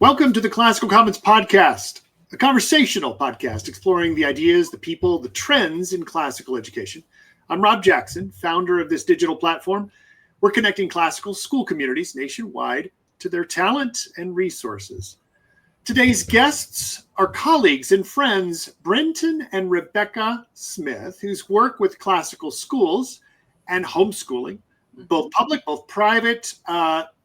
Welcome to the Classical Commons Podcast, a conversational podcast exploring the ideas, the people, the trends in classical education. I'm Rob Jackson, founder of this digital platform. We're connecting classical school communities nationwide to their talent and resources. Today's guests are colleagues and friends, Brinton and Rebecca Smith, whose work with classical schools and homeschooling, both public, both private,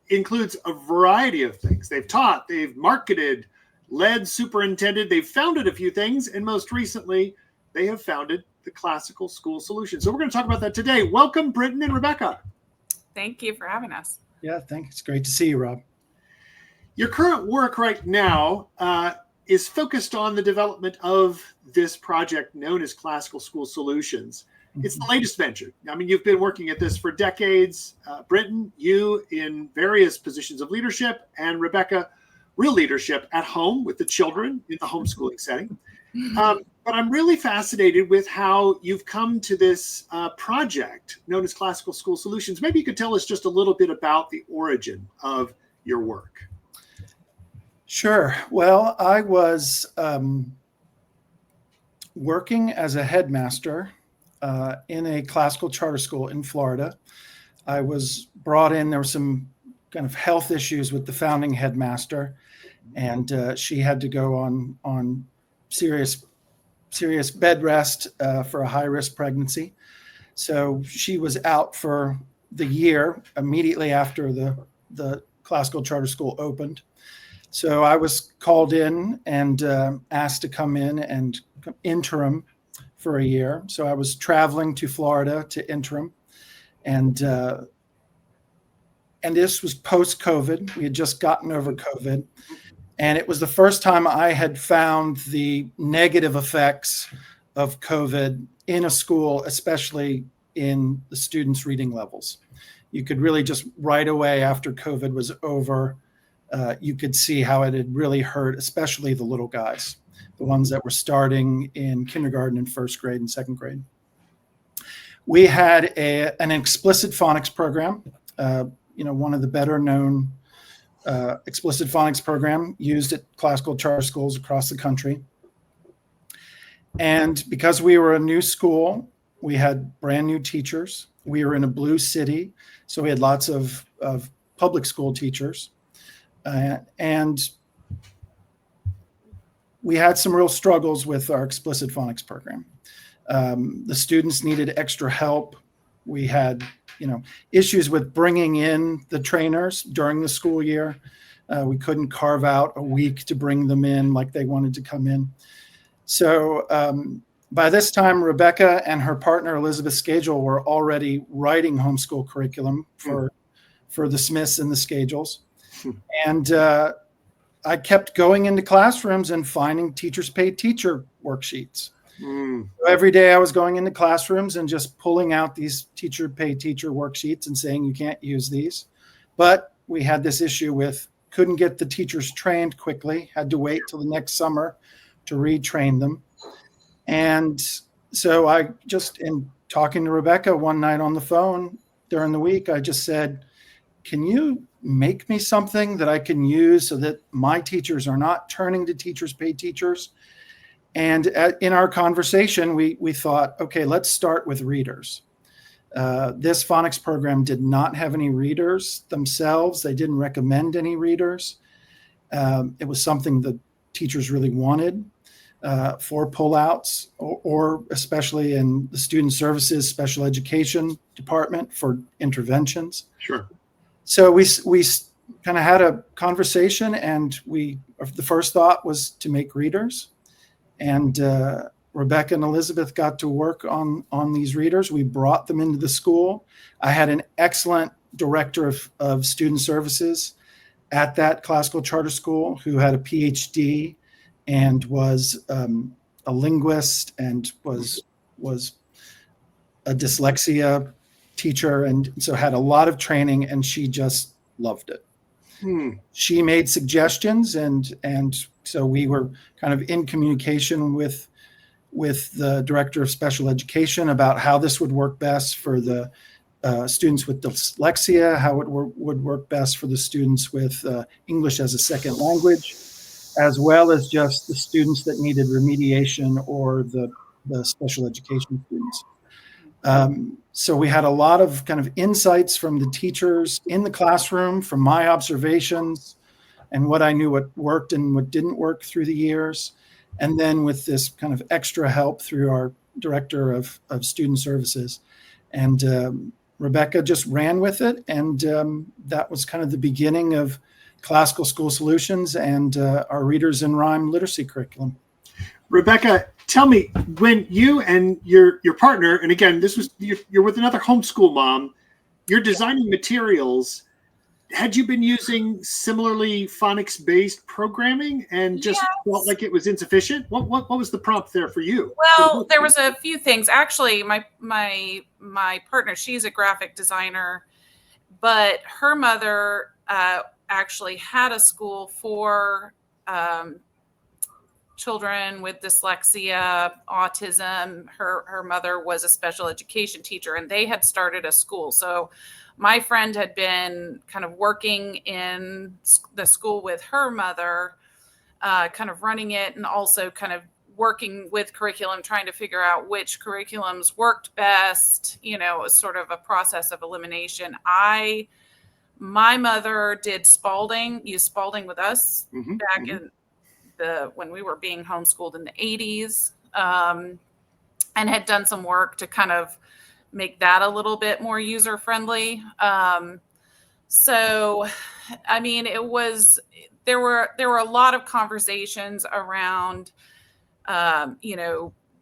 includes a variety of things. They've taught, they've marketed, led, superintended, they've founded a few things, and most recently, they have founded the Classical School Solution. So we're going to talk about that today. Welcome, Brinton and Rebecca. Thank you for having us. Yeah, thanks. It's great to see you, Rob. Your current work right now is focused on the development of this project known as Classical School Solutions. It's the latest venture. I mean, you've been working at this for decades. Brinton, you in various positions of leadership, and Rebecca, real leadership at home with the children in the homeschooling setting. But I'm really fascinated with how you've come to this project known as Classical School Solutions. Maybe you could tell us just a little bit about the origin of your work. Sure. Well, I was working as a headmaster in a classical charter school in Florida. I was brought in, there were some kind of health issues with the founding headmaster, and she had to go on serious bed rest for a high-risk pregnancy. So she was out for the year immediately after the classical charter school opened. So I was called in and asked to come in and interim for a year. So I was traveling to Florida to interim, and this was post-COVID. We had just gotten over COVID, and it was the first time I had found the negative effects of COVID in a school, especially in the students' reading levels. You could really just right away after COVID was over, you could see how it had really hurt, especially the little guys, the ones that were starting in kindergarten and first grade and second grade. We had an explicit phonics program, one of the better known explicit phonics program used at classical charter schools across the country. And because we were a new school, we had brand new teachers. We were in a blue city, so we had lots of public school teachers. And we had some real struggles with our explicit phonics program. The students needed extra help. We had, issues with bringing in the trainers during the school year. We couldn't carve out a week to bring them in like they wanted to come in. So by this time, Rebecca and her partner, Elizabeth Scagel, were already writing homeschool curriculum for the Smiths and the Scagels. And I kept going into classrooms and finding teachers pay teacher worksheets. So every day I was going into classrooms and just pulling out these teacher pay teacher worksheets and saying, you can't use these. But we had this issue with couldn't get the teachers trained quickly, had to wait till the next summer to retrain them. And so I just, in talking to Rebecca one night on the phone during the week, I just said, can you make me something that I can use so that my teachers are not turning to teachers pay teachers? And in our conversation, we thought, okay, let's start with readers. This phonics program did not have any readers themselves. They didn't recommend any readers. It was something the teachers really wanted for pullouts, or especially in the student services, special education department for interventions. Sure. So we kind of had a conversation, and the first thought was to make readers. And Rebecca and Elizabeth got to work on these readers. We brought them into the school. I had an excellent director of student services at that classical charter school who had a PhD and was a linguist and was a dyslexia teacher, and so had a lot of training, and she just loved it. She made suggestions, and so we were kind of in communication with the director of special education about how this would work best for the students with dyslexia, how it would work best for the students with English as a second language, as well as just the students that needed remediation or the special education students. So we had a lot of kind of insights from the teachers in the classroom, from my observations and what I knew what worked and what didn't work through the years. And then with this kind of extra help through our director of student services. And Rebecca just ran with it. And that was kind of the beginning of Classical School Solutions and our Readers in Rhyme literacy curriculum. Rebecca, tell me, when you and your partner, and again, this was you're with another homeschool mom, you're designing materials. Had you been using similarly phonics-based programming and just felt like it was insufficient? What was the prompt there for you? Well, there was a few things. Actually, my partner, she's a graphic designer, but her mother actually had a school for children with dyslexia, autism. Her mother was a special education teacher, and they had started a school. So my friend had been kind of working in the school with her mother, kind of running it, and also kind of working with curriculum, trying to figure out which curriculums worked best. It was sort of a process of elimination. My mother did used Spalding with us back in when we were being homeschooled in the 80s, and had done some work to kind of make that a little bit more user friendly. So, I mean, there were a lot of conversations around,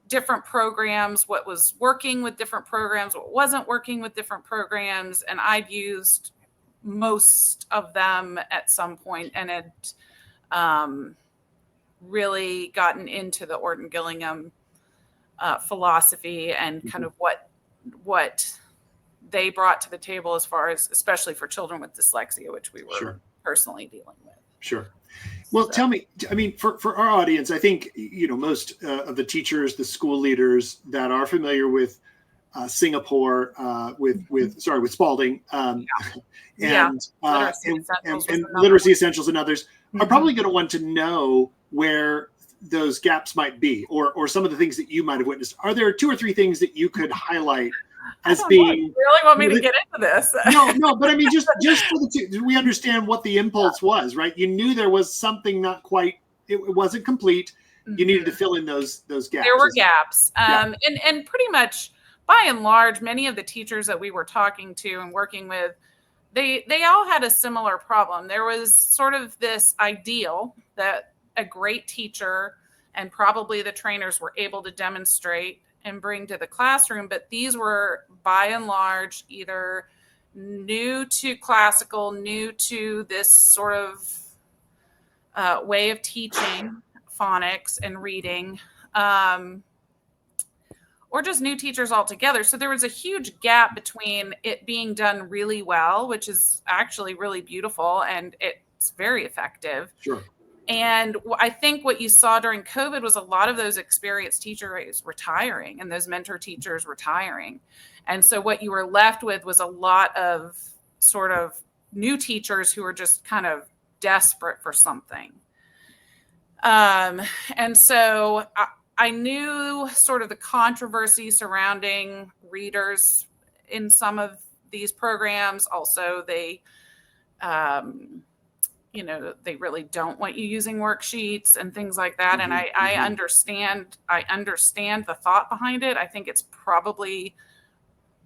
different programs, what was working with different programs, what wasn't working with different programs. And I'd used most of them at some point and had really gotten into the Orton Gillingham philosophy and kind of what they brought to the table as far as, especially for children with dyslexia, which we were personally dealing with. Sure. Well, tell me, I mean, for our audience, I think, most of the teachers, the school leaders that are familiar with Singapore, with Spalding, and Literacy Essentials and others are probably going to want to know where those gaps might be, or some of the things that you might have witnessed. Are there 2 or 3 things that you could highlight as being? You really want me to get into this? No, but I mean, just so we understand what the impulse was, right? You knew there was something not quite, it wasn't complete. You needed to fill in those gaps. There were gaps, and pretty much by and large, many of the teachers that we were talking to and working with, they all had a similar problem. There was sort of this ideal that a great teacher and probably the trainers were able to demonstrate and bring to the classroom, but these were by and large either new to classical, new to this sort of way of teaching phonics and reading, or just new teachers altogether. So there was a huge gap between it being done really well, which is actually really beautiful and it's very effective. Sure. And I think what you saw during COVID was a lot of those experienced teachers retiring and those mentor teachers retiring. And so what you were left with was a lot of sort of new teachers who were just kind of desperate for something. And so I knew sort of the controversy surrounding readers in some of these programs. Also, they really don't want you using worksheets and things like that. And I understand the thought behind it. I think it's probably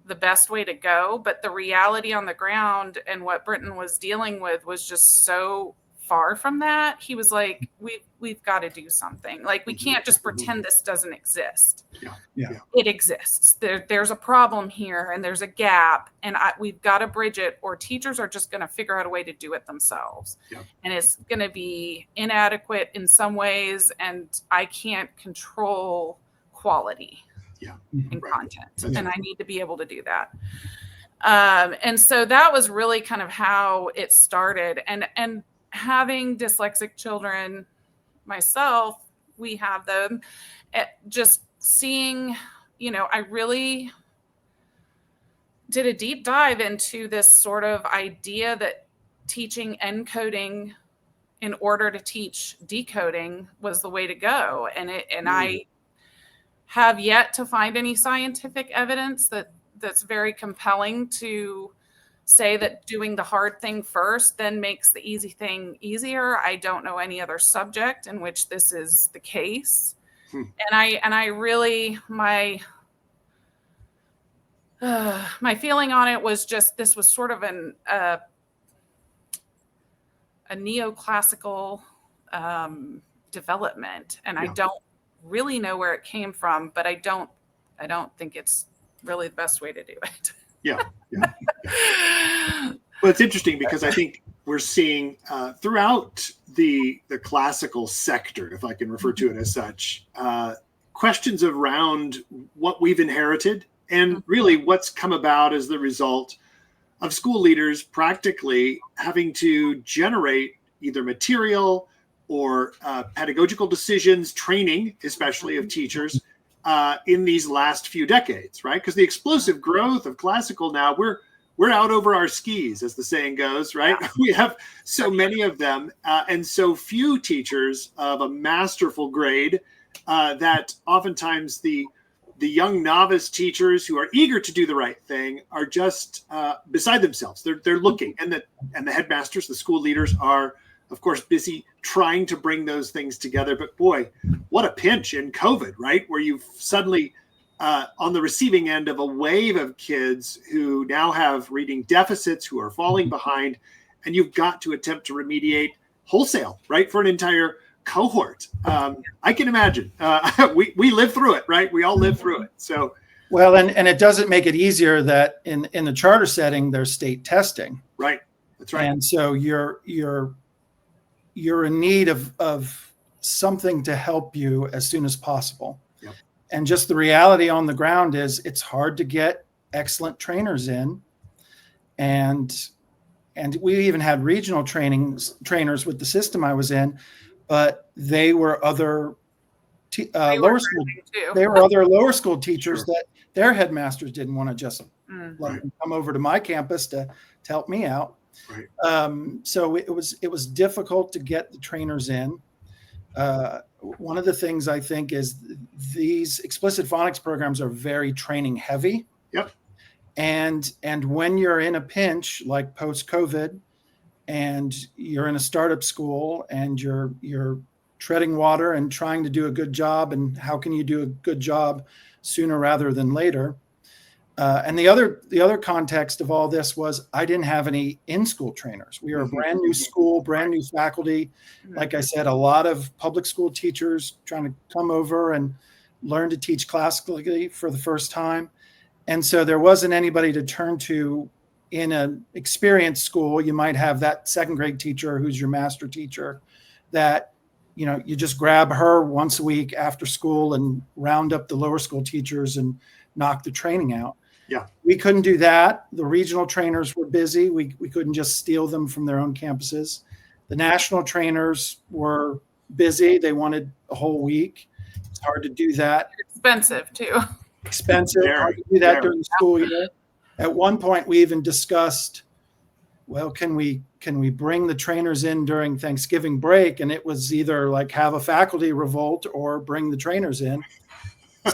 the best way to go. But the reality on the ground and what Brinton was dealing with was just so far from that. He was like, we've got to do something. Like, we can't just pretend this doesn't exist. Yeah. It exists. There's a problem here and there's a gap, and we've got to bridge it, or teachers are just going to figure out a way to do it themselves. Yeah. And it's going to be inadequate in some ways, and I can't control quality and content. And I need to be able to do that. And so that was really kind of how it started. And having dyslexic children myself, we have them, just seeing, did a deep dive into this sort of idea that teaching encoding in order to teach decoding was the way to go. And I have yet to find any scientific evidence that's very compelling to say that doing the hard thing first then makes the easy thing easier. I don't know any other subject in which this is the case. And I really, my feeling on it was just, this was sort of a neoclassical development, and I don't really know where it came from, but I don't think it's really the best way to do it. Yeah. Well, it's interesting because I think we're seeing throughout the classical sector, if I can refer to it as such, questions around what we've inherited and really what's come about as the result of school leaders practically having to generate either material or pedagogical decisions, training, especially of teachers, in these last few decades, right? Because the explosive growth of classical now, we're out over our skis, as the saying goes, right? We have so many of them and so few teachers of a masterful grade that oftentimes the young novice teachers who are eager to do the right thing are just beside themselves. They're looking, and the headmasters, the school leaders are, of course, busy trying to bring those things together. But boy, what a pinch in COVID, right? Where you've suddenly on the receiving end of a wave of kids who now have reading deficits, who are falling behind, and you've got to attempt to remediate wholesale, right, for an entire cohort. I can imagine. We live through it, right? We all live through it. So, well, and it doesn't make it easier that in the charter setting there's state testing, right? That's right. And so you're in need of something to help you as soon as possible. Yep. And just the reality on the ground is it's hard to get excellent trainers in, and we even had regional trainers with the system I was in. But they were other lower school. They were other lower school teachers that their headmasters didn't want to just let them come over to my campus to help me out. Right. So it was difficult to get the trainers in. One of the things I think is these explicit phonics programs are very training heavy. Yep. And when you're in a pinch like post-COVID, and you're in a startup school and you're treading water and trying to do a good job, and how can you do a good job sooner rather than later? And the other context of all this was I didn't have any in-school trainers. We were a brand new school, brand new faculty. Like I said, a lot of public school teachers trying to come over and learn to teach classically for the first time. And so there wasn't anybody to turn to. In an experienced school, you might have that second grade teacher who's your master teacher that, you just grab her once a week after school and round up the lower school teachers and knock the training out. Yeah. We couldn't do that. The regional trainers were busy. We couldn't just steal them from their own campuses. The national trainers were busy. They wanted a whole week. It's hard to do that. Expensive too. Expensive. Hard to do that during the school year. At one point, we even discussed, well, can we bring the trainers in during Thanksgiving break? And it was either like have a faculty revolt or bring the trainers in.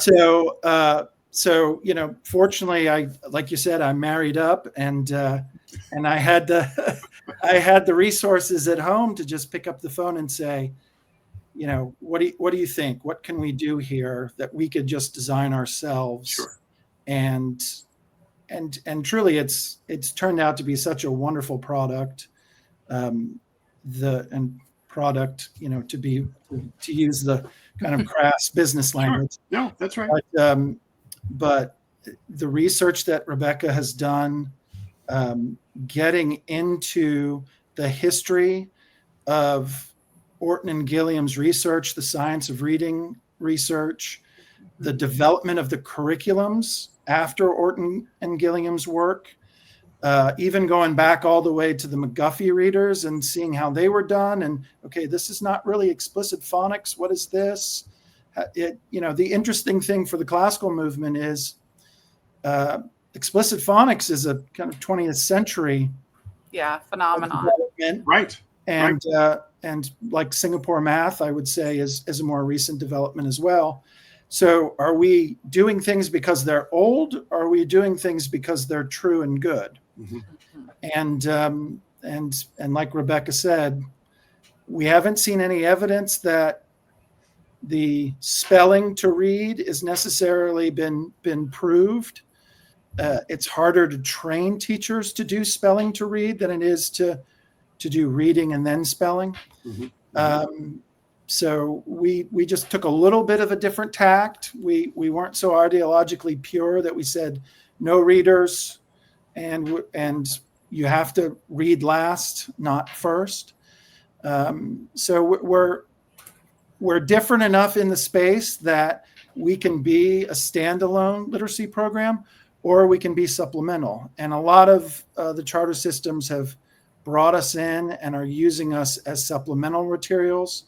So fortunately, like you said, I married up, and I had the resources at home to just pick up the phone and say, what do you think? What can we do here that we could just design ourselves? Sure. And truly, it's turned out to be such a wonderful product. To use the kind of crass business language. Sure. No, that's right. But the research that Rebecca has done, getting into the history of Orton and Gilliam's research, the science of reading research, the development of the curriculums after Orton and Gilliam's work, even going back all the way to the McGuffey readers and seeing how they were done. And okay, this is not really explicit phonics. What is this? The interesting thing for the classical movement is explicit phonics is a kind of 20th century phenomenon. development. Right. And like Singapore math, I would say is a more recent development as well. So are we doing things because they're old, or are we doing things because they're true and good? Mm-hmm. And like Rebecca said, we haven't seen any evidence that the spelling to read is necessarily been proved. It's harder to train teachers to do spelling to read than it is to do reading and then spelling. Mm-hmm. So we just took a little bit of a different tact. We weren't so ideologically pure that we said no readers, and you have to read last, not first. So we're different enough in the space that we can be a standalone literacy program, or we can be supplemental. And a lot of the charter systems have brought us in and are using us as supplemental materials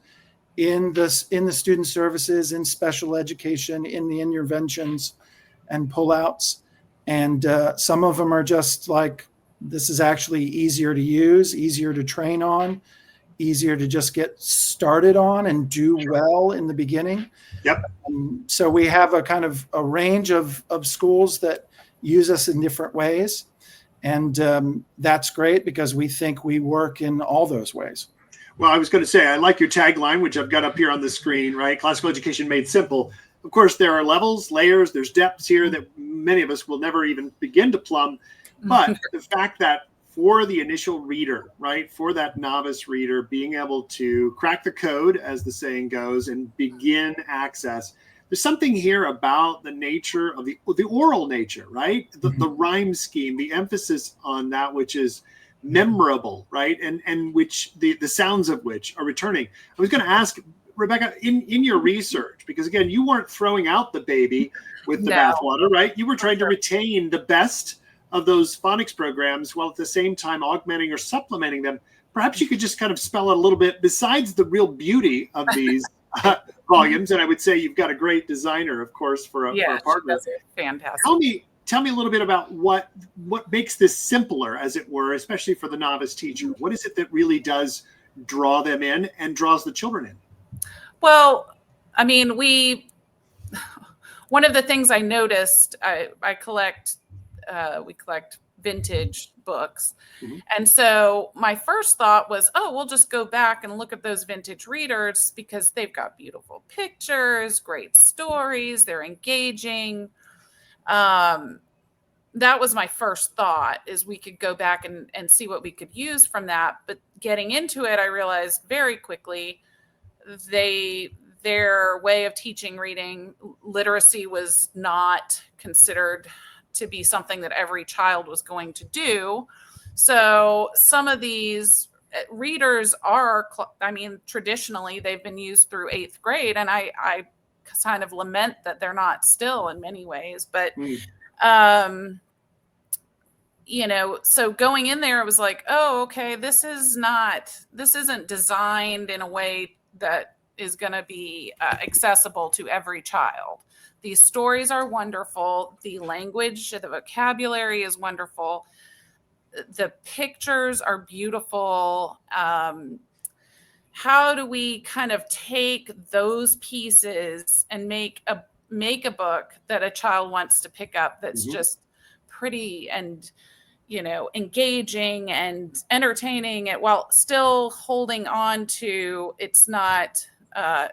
in the student services, in special education, in the interventions and pullouts. And some of them are just like, this is actually easier to use, easier to train on, easier to just get started on and do well in the beginning. Yep. So we have a kind of a range of schools that use us in different ways. And that's great because we think we work in all those ways. Well, I was going to say, I like your tagline, which I've got up here on the screen, right? Classical education made simple. Of course, there are levels, layers, there's depths here that many of us will never even begin to plumb. But the fact that for the initial reader, right, for that novice reader, being able to crack the code, as the saying goes, and begin access, there's something here about the nature of the oral nature, right? The rhyme scheme, the emphasis on that which is memorable, right? And which the sounds of which are returning. I was going to ask, Rebecca, in your research, because again, you weren't throwing out the baby with the bathwater, right? You were trying to retain the best of those phonics programs while at the same time augmenting or supplementing them. Perhaps you could just kind of spell out a little bit, besides the real beauty of these volumes. And I would say you've got a great designer, of course, for a partner. Fantastic. Tell me a little bit about what makes this simpler, as it were, especially for the novice teacher. What is it that really does draw them in and draws the children in? Well, I mean, one of the things I noticed, we collect vintage books. Mm-hmm. And so my first thought was, we'll just go back and look at those vintage readers because they've got beautiful pictures, great stories, they're engaging. That was my first thought, is we could go back and see what we could use from that. But getting into it, I realized very quickly their way of teaching reading literacy was not considered to be something that every child was going to do. So some of these readers are, traditionally they've been used through 8th grade. And I kind of lament that they're not still in many ways, but, so going in there, it was like, okay, this isn't designed in a way that is going to be accessible to every child. These stories are wonderful. The language, the vocabulary is wonderful. The pictures are beautiful. How do we kind of take those pieces and make a book that a child wants to pick up that's just pretty and engaging and entertaining, while still holding on to, it's not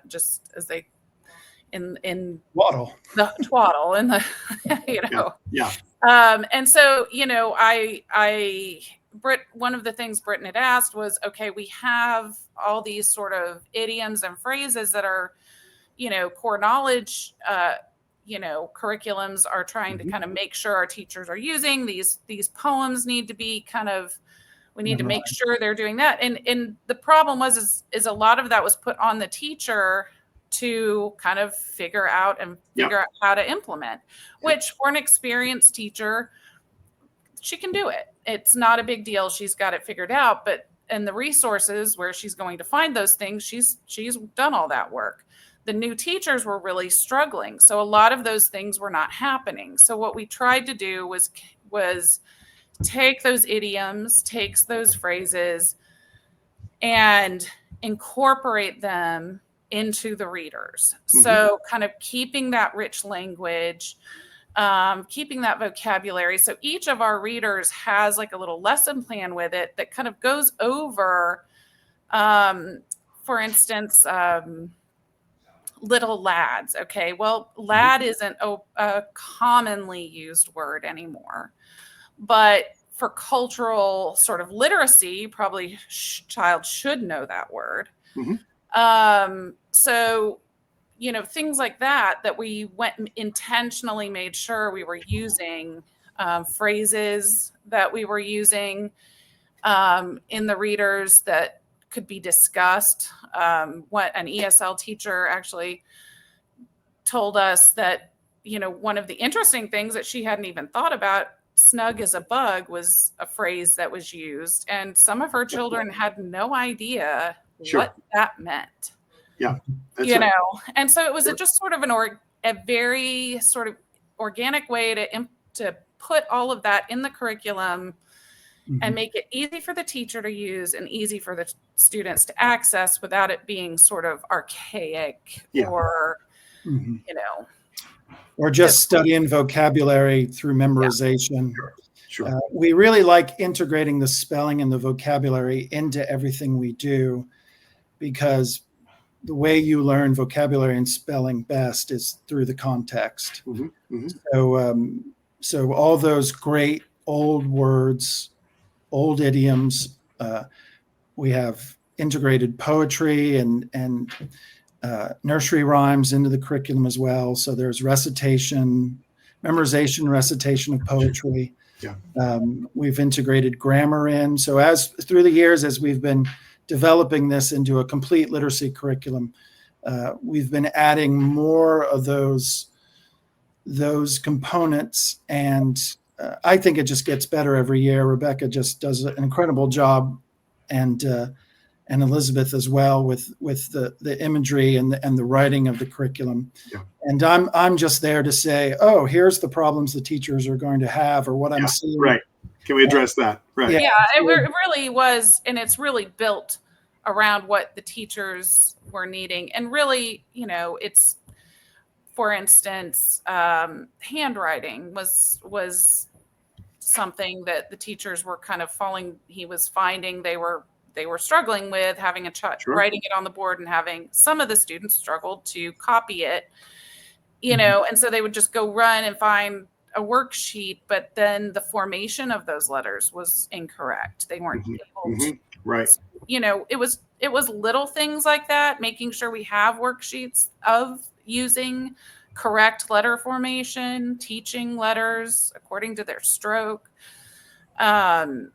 just as they in twaddle and the and so one of the things Brinton had asked was, okay, we have all these sort of idioms and phrases that are core knowledge curriculums are trying to kind of make sure our teachers are using these poems. Need to be we need to make sure they're doing that, and the problem was a lot of that was put on the teacher to kind of figure out how to implement, which for an experienced teacher, she can do it. It's not a big deal. She's got it figured out, but in the resources where she's going to find those things, she's done all that work. the new teachers were really struggling. So a lot of those things were not happening. So what we tried to do was take those idioms, takes those phrases, and incorporate them into the readers. So kind of keeping that rich language, keeping that vocabulary. So each of our readers has like a little lesson plan with it that kind of goes over, for instance, little lads. Okay, well, lad isn't a commonly used word anymore, but for cultural sort of literacy, probably child should know that word. So, you know, things like that we went and intentionally made sure we were using, phrases that we were using in the readers that could be discussed. What an ESL teacher actually told us that, you know, one of the interesting things that she hadn't even thought about, snug as a bug, was a phrase that was used. And some of her children had no idea what that meant. Yeah. You know, and so it was just sort of a very sort of organic way to put all of that in the curriculum and make it easy for the teacher to use and easy for the students to access without it being sort of archaic or, you know. Or just studying vocabulary through memorization. We really like integrating the spelling and the vocabulary into everything we do, because the way you learn vocabulary and spelling best is through the context. So all those great old words, old idioms, we have integrated poetry and nursery rhymes into the curriculum as well. So there's recitation, memorization, recitation of poetry. We've integrated grammar in. So as through the years, as we've been developing this into a complete literacy curriculum, we've been adding more of those components, and I think it just gets better every year. Rebecca just does an incredible job, and Elizabeth as well with the imagery and the writing of the curriculum. And I'm just there to say, oh, here's the problems the teachers are going to have, or what I'm seeing. Right. Can we address that? Right. Yeah, it really was, and it's really built around what the teachers were needing. And really, you know, it's, for instance, handwriting was something that the teachers were kind of finding they were struggling with, having a child writing it on the board, and having some of the students struggled to copy it, you know, and so they would just go run and find a worksheet, but then the formation of those letters was incorrect. They weren't able to, you know, it was little things like that, making sure we have worksheets of using correct letter formation, teaching letters according to their stroke, and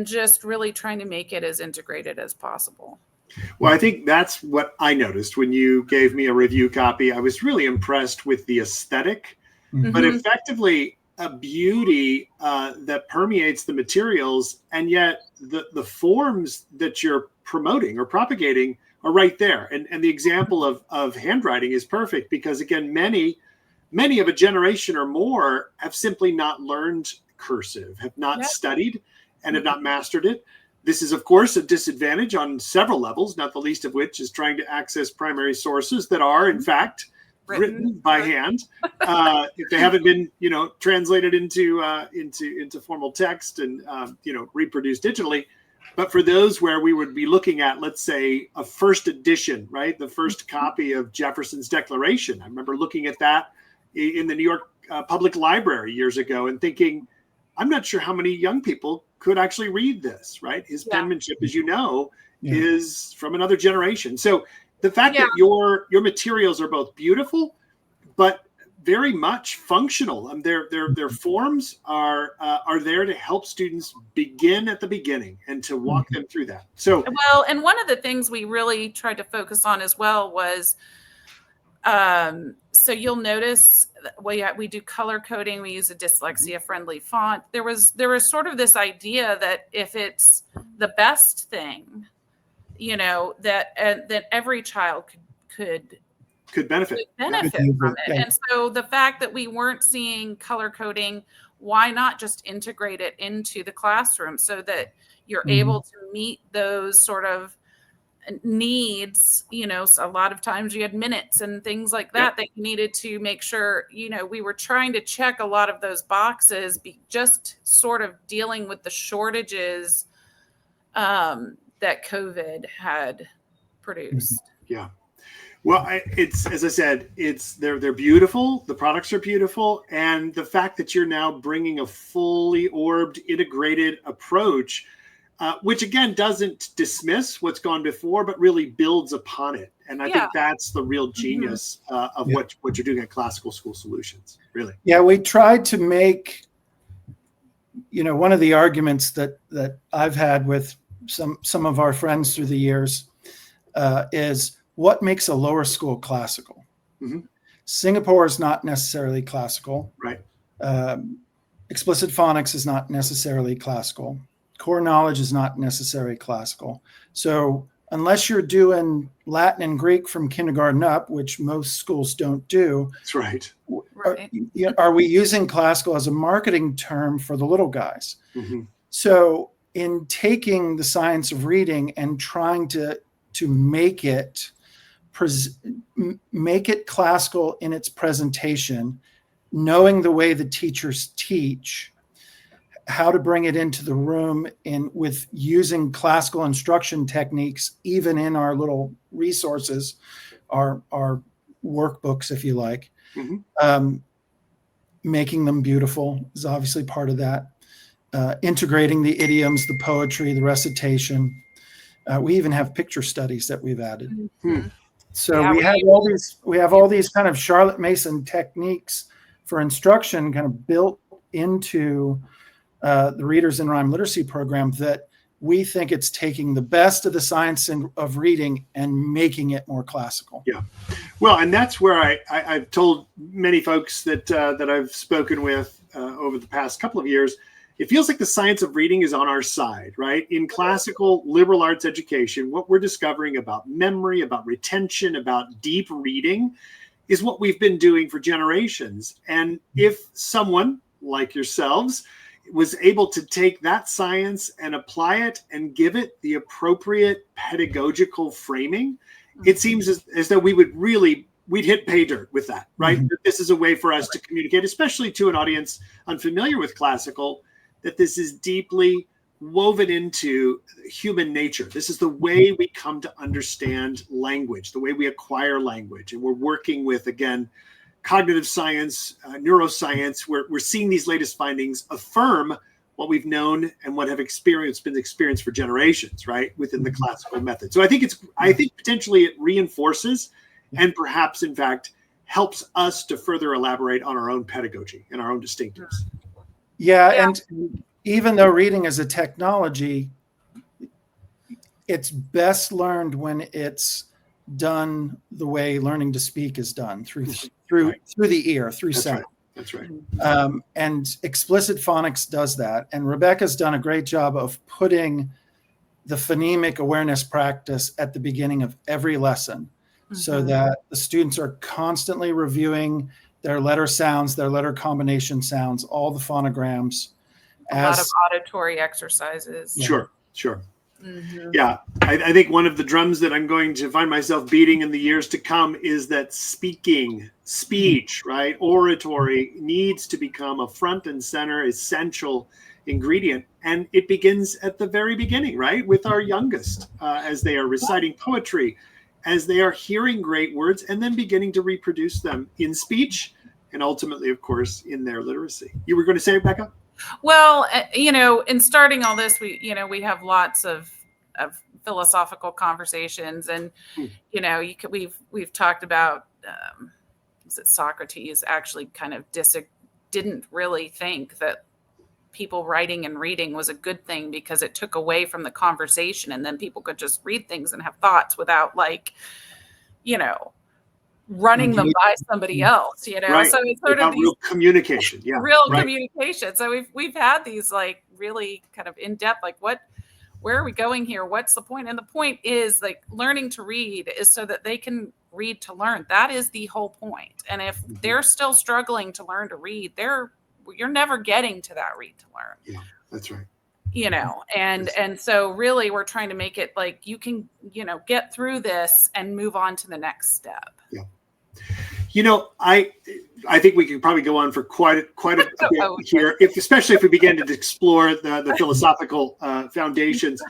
just really trying to make it as integrated as possible. Well, I think that's what I noticed when you gave me a review copy. I was really impressed with the aesthetic, but effectively a beauty that permeates the materials, and yet the forms that you're promoting or propagating are right there. And the example of handwriting is perfect, because again, many of a generation or more have simply not learned cursive, have not studied, and have not mastered it. This is, of course, a disadvantage on several levels, not the least of which is trying to access primary sources that are, in fact, written by hand, if they haven't been, you know, translated into formal text and reproduced digitally. But for those where we would be looking at, let's say, a first edition, right, the first copy of Jefferson's Declaration. I remember looking at that in the New York Public Library years ago and thinking, I'm not sure how many young people could actually read this, right? His penmanship, as you know, is from another generation. So the fact that your materials are both beautiful, but very much functional, and their forms are there to help students begin at the beginning and to walk them through that. So well, and one of the things we really tried to focus on as well was, so you'll notice we do color coding. We use a dyslexia friendly font. There was sort of this idea that if it's the best thing, you know, that every child could could benefit from it. Yeah. And so the fact that we weren't seeing color coding, why not just integrate it into the classroom so that you're able to meet those sort of needs? So a lot of times you had minutes and things like that that you needed to make sure, we were trying to check a lot of those boxes, just sort of dealing with the shortages that COVID had produced. Yeah. Well, it's, as I said, they're beautiful. The products are beautiful. And the fact that you're now bringing a fully orbed, integrated approach, which again, doesn't dismiss what's gone before, but really builds upon it. And I think that's the real genius of what you're doing at Classical School Solutions, really. Yeah, we tried to make, one of the arguments that I've had with some of our friends through the years is what makes a lower school classical. Singapore is not necessarily classical. Right. Explicit phonics is not necessarily classical. Core knowledge is not necessarily classical. So unless you're doing Latin and Greek from kindergarten up, which most schools don't do. That's right. Are we using classical as a marketing term for the little guys? So in taking the science of reading and trying to make it classical in its presentation, knowing the way the teachers teach, how to bring it into the room with using classical instruction techniques, even in our little resources, our workbooks, if you like. Making them beautiful is obviously part of that. Integrating the idioms, the poetry, the recitation. We even have picture studies that we've added. So we have all these kind of Charlotte Mason techniques for instruction kind of built into the Readers in Rhyme Literacy program that we think it's taking the best of the science of reading and making it more classical. Yeah. Well, and that's where I've told many folks that I've spoken with over the past couple of years, it feels like the science of reading is on our side, right? In classical liberal arts education, what we're discovering about memory, about retention, about deep reading is what we've been doing for generations. And if someone like yourselves was able to take that science and apply it and give it the appropriate pedagogical framing, it seems as though we'd hit pay dirt with that, right? This is a way for us to communicate, especially to an audience unfamiliar with classical, that this is deeply woven into human nature. This is the way we come to understand language, the way we acquire language. And we're working with, again, cognitive science, neuroscience. We're seeing these latest findings affirm what we've known and what have been experienced for generations, right, within the classical method. So I think potentially it reinforces and perhaps, in fact, helps us to further elaborate on our own pedagogy and our own distinctives. Yeah, and even though reading is a technology, it's best learned when it's done the way learning to speak is done, through the ear, through sound. That's right. And explicit phonics does that. And Rebecca's done a great job of putting the phonemic awareness practice at the beginning of every lesson, so that the students are constantly reviewing their letter sounds, their letter combination sounds, all the phonograms. A lot of auditory exercises. Sure. Yeah, I think one of the drums that I'm going to find myself beating in the years to come is that speech, right? Oratory needs to become a front and center essential ingredient. And it begins at the very beginning, right? With our youngest, as they are reciting poetry, as they are hearing great words, and then beginning to reproduce them in speech, and ultimately, of course, in their literacy. You were going to say, Rebecca? Well, in starting all this, we have lots of philosophical conversations, and we've talked about that Socrates actually kind of didn't really think that people writing and reading was a good thing, because it took away from the conversation, and then people could just read things and have thoughts without running them by somebody else, Right. So it's sort of real communication. Yeah. Communication. So we've had these really kind of in-depth, where are we going here? What's the point? And the point is learning to read is so that they can read to learn. That is the whole point. And if they're still struggling to learn to read, you're never getting to that read to learn. Yeah, that's right. And so really we're trying to make it like you can, get through this and move on to the next step. Yeah. I think we could probably go on for quite a bit here, especially if we begin to explore the philosophical foundations.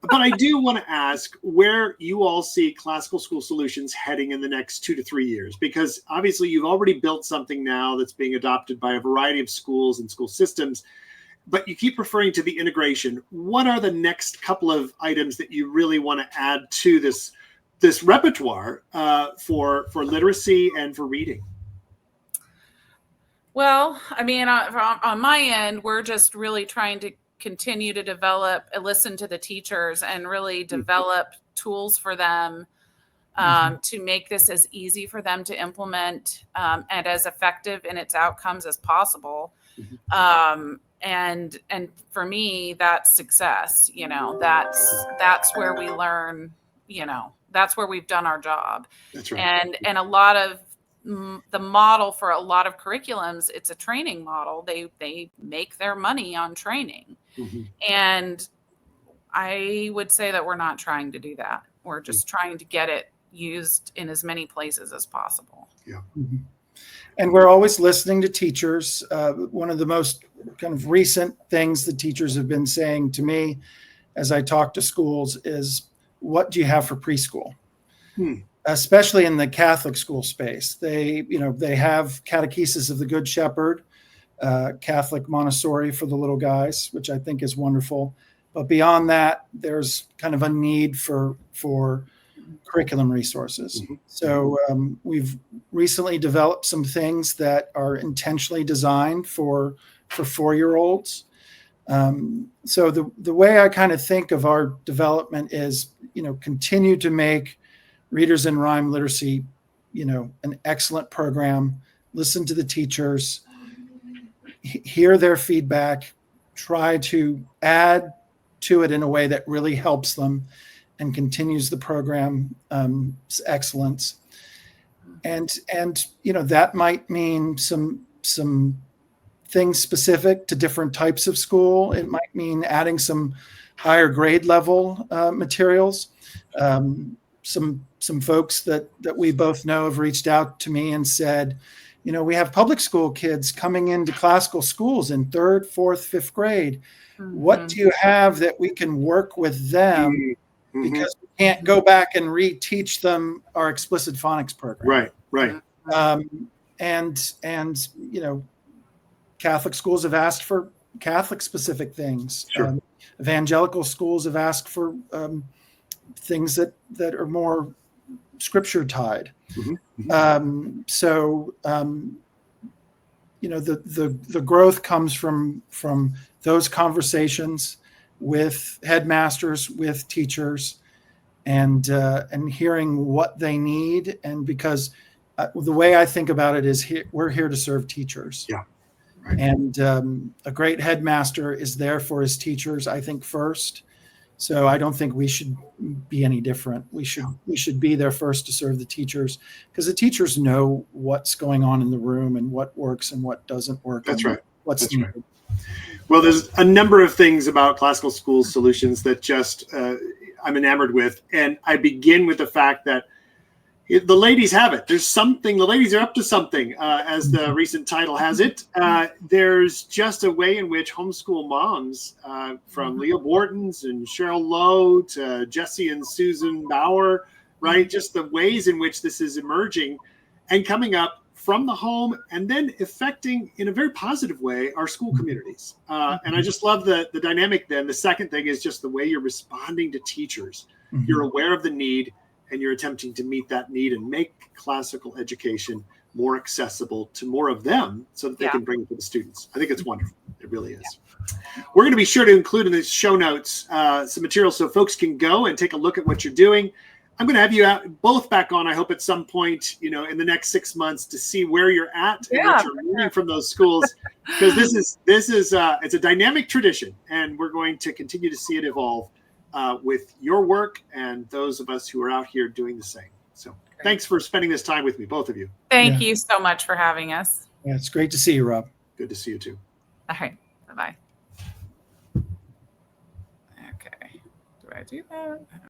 But I do want to ask where you all see classical school solutions heading in the next 2 to 3 years, because obviously you've already built something now that's being adopted by a variety of schools and school systems, but you keep referring to the integration. What are the next couple of items that you really want to add to this repertoire for literacy and for reading? Well, I mean, on my end, we're just really trying to continue to develop, listen to the teachers, and really develop tools for them to make this as easy for them to implement and as effective in its outcomes as possible. And for me, that's success. That's where we learn. That's where we've done our job. That's right. And a lot of the model for a lot of curriculums, it's a training model. They make their money on training. And I would say that we're not trying to do that. We're just trying to get it used in as many places as possible. Yeah. And we're always listening to teachers. One of the most kind of recent things the teachers have been saying to me as I talk to schools is, what do you have for preschool? Especially in the Catholic school space. They have Catechesis of the Good Shepherd, Catholic Montessori for the little guys, which I think is wonderful. But beyond that, there's kind of a need for curriculum resources. So we've recently developed some things that are intentionally designed for 4-year-olds. So the way I kind of think of our development is, continue to make Readers in Rhyme literacy, an excellent program. Listen to the teachers, hear their feedback, try to add to it in a way that really helps them and continues the program excellence. And that might mean some things specific to different types of school. It might mean adding some higher grade level materials. Some folks that we both know have reached out to me and said, we have public school kids coming into classical schools in 3rd, 4th, 5th grade. What do you have that we can work with them? Because we can't go back and reteach them our explicit phonics program. Right. And Catholic schools have asked for Catholic specific things. Sure. Evangelical schools have asked for things that are more scripture tied. So the growth comes from those conversations with headmasters, with teachers, and hearing what they need. And because the way I think about it is we're here to serve teachers. Yeah. Right. And a great headmaster is there for his teachers, I think, first. So I don't think we should be any different. We should be there first to serve the teachers, because the teachers know what's going on in the room and what works and what doesn't work. That's right. What's needed. Right. Well, there's a number of things about classical school solutions that just I'm enamored with. And I begin with the fact that the ladies have it. There's something, the ladies are up to something, as the recent title has it. There's just a way in which homeschool moms, from Leah Bortons and Cheryl Lowe to Jessie and Susan Bauer, right? Just the ways in which this is emerging and coming up from the home and then affecting in a very positive way our school communities. And I just love the dynamic then. The second thing is just the way you're responding to teachers. You're aware of the need, and you're attempting to meet that need and make classical education more accessible to more of them so that they can bring it to the students. I think it's wonderful. It really is. We're going to be sure to include in the show notes some material so folks can go and take a look at what you're doing. I'm going to have you both back on, I hope, at some point, in the next 6 months to see where you're at and what you're learning from those schools, because this is it's a dynamic tradition, and we're going to continue to see it evolve with your work and those of us who are out here doing the same. So Thanks for spending this time with me, both of you. Thank Yeah. you so much for having us. Yeah, it's great to see you, Rob. Good to see you too. All right. Bye-bye. Okay. Do I do that?